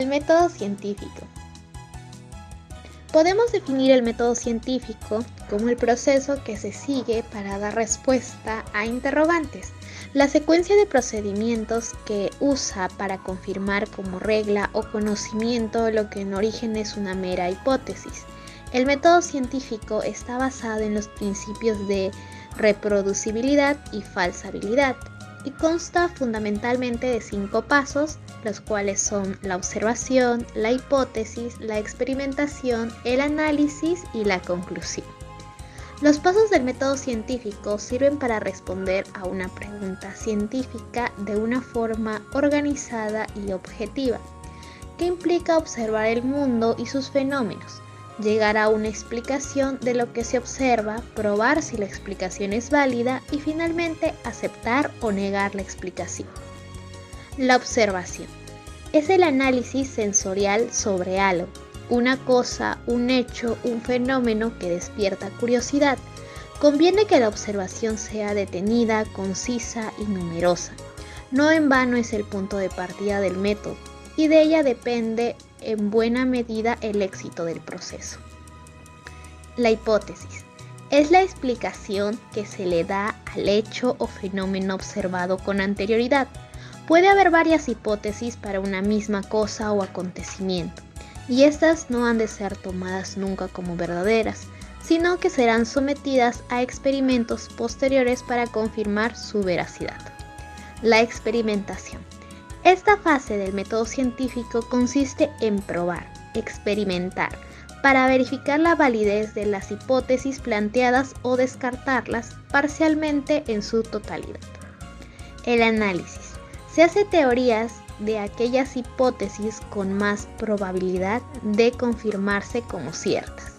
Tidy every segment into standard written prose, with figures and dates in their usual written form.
El método científico. Podemos definir el método científico como el proceso que se sigue para dar respuesta a interrogantes, la secuencia de procedimientos que usa para confirmar como regla o conocimiento lo que en origen es una mera hipótesis. El método científico está basado en los principios de reproducibilidad y falsabilidad y consta fundamentalmente de 5 pasos, los cuales son la observación, la hipótesis, la experimentación, el análisis y la conclusión. Los pasos del método científico sirven para responder a una pregunta científica de una forma organizada y objetiva, que implica observar el mundo y sus fenómenos, llegar a una explicación de lo que se observa, probar si la explicación es válida y finalmente aceptar o negar la explicación. La observación es el análisis sensorial sobre algo, una cosa, un hecho, un fenómeno que despierta curiosidad. Conviene que la observación sea detenida, concisa y numerosa. No en vano es el punto de partida del método y de ella depende en buena medida el éxito del proceso. La hipótesis es la explicación que se le da al hecho o fenómeno observado con anterioridad. Puede haber varias hipótesis para una misma cosa o acontecimiento, y estas no han de ser tomadas nunca como verdaderas, sino que serán sometidas a experimentos posteriores para confirmar su veracidad. La experimentación. Esta fase del método científico consiste en probar, experimentar, para verificar la validez de las hipótesis planteadas o descartarlas parcialmente en su totalidad. El análisis. Se hace teorías de aquellas hipótesis con más probabilidad de confirmarse como ciertas.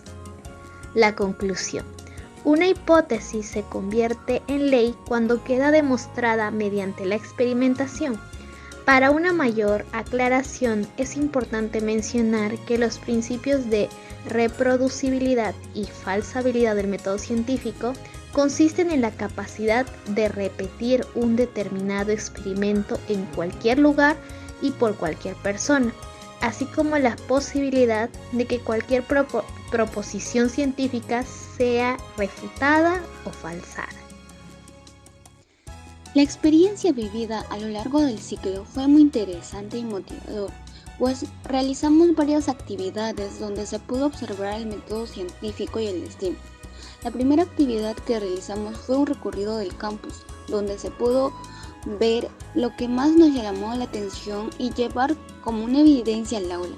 La conclusión. Una hipótesis se convierte en ley cuando queda demostrada mediante la experimentación. Para una mayor aclaración es importante mencionar que los principios de reproducibilidad y falsabilidad del método científico consisten en la capacidad de repetir un determinado experimento en cualquier lugar y por cualquier persona, así como la posibilidad de que cualquier proposición científica sea refutada o falsada. La experiencia vivida a lo largo del ciclo fue muy interesante y motivador, pues realizamos varias actividades donde se pudo observar el método científico y el STEAM. La primera actividad que realizamos fue un recorrido del campus, donde se pudo ver lo que más nos llamó la atención y llevar como una evidencia al aula.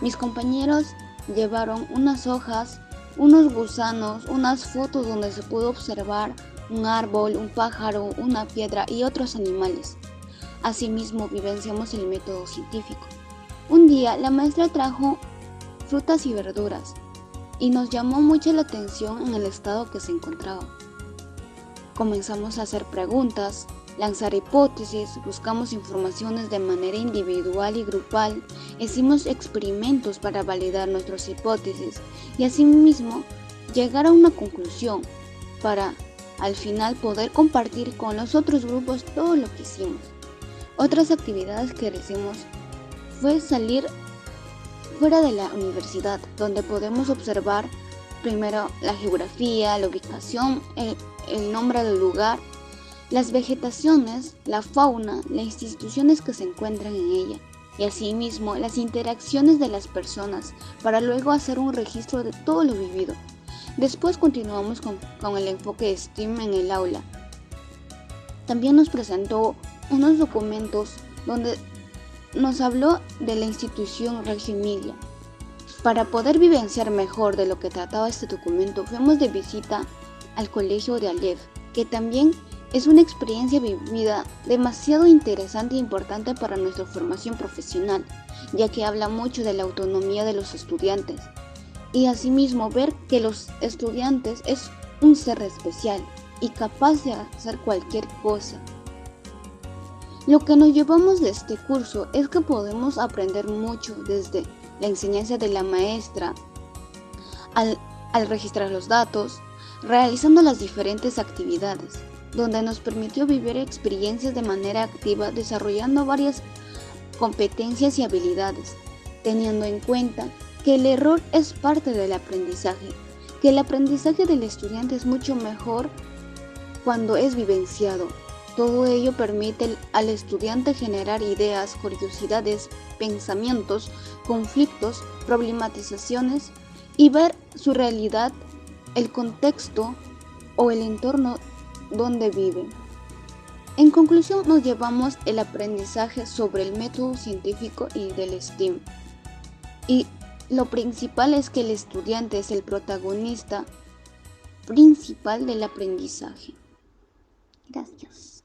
Mis compañeros llevaron unas hojas, unos gusanos, unas fotos donde se pudo observar un árbol, un pájaro, una piedra y otros animales. Asimismo, vivenciamos el método científico. Un día la maestra trajo frutas y verduras y nos llamó mucho la atención en el estado que se encontraba. Comenzamos a hacer preguntas, lanzar hipótesis, buscamos informaciones de manera individual y grupal, hicimos experimentos para validar nuestras hipótesis y asimismo llegar a una conclusión para al final poder compartir con los otros grupos todo lo que hicimos. Otras actividades que hicimos fue salir fuera de la universidad, donde podemos observar primero la geografía, la ubicación, el nombre del lugar, las vegetaciones, la fauna, las instituciones que se encuentran en ella y asimismo las interacciones de las personas para luego hacer un registro de todo lo vivido. Después continuamos con el enfoque de STEAM en el aula. También nos presentó unos documentos donde nos habló de la institución Reggio Emilia. Para poder vivenciar mejor de lo que trataba este documento, fuimos de visita al colegio de Aleph, que también es una experiencia vivida demasiado interesante e importante para nuestra formación profesional, ya que habla mucho de la autonomía de los estudiantes. Y asimismo ver que los estudiantes es un ser especial y capaz de hacer cualquier cosa. Lo que nos llevamos de este curso es que podemos aprender mucho desde la enseñanza de la maestra al registrar los datos, realizando las diferentes actividades, donde nos permitió vivir experiencias de manera activa, desarrollando varias competencias y habilidades. teniendo en cuenta que el error es parte del aprendizaje, que el aprendizaje del estudiante es mucho mejor cuando es vivenciado. Todo ello permite al estudiante generar ideas, curiosidades, pensamientos, conflictos, problematizaciones y ver su realidad, el contexto o el entorno donde vive. En conclusión, nos llevamos el aprendizaje sobre el método científico y del STEAM. Y lo principal es que el estudiante es el protagonista principal del aprendizaje. Gracias.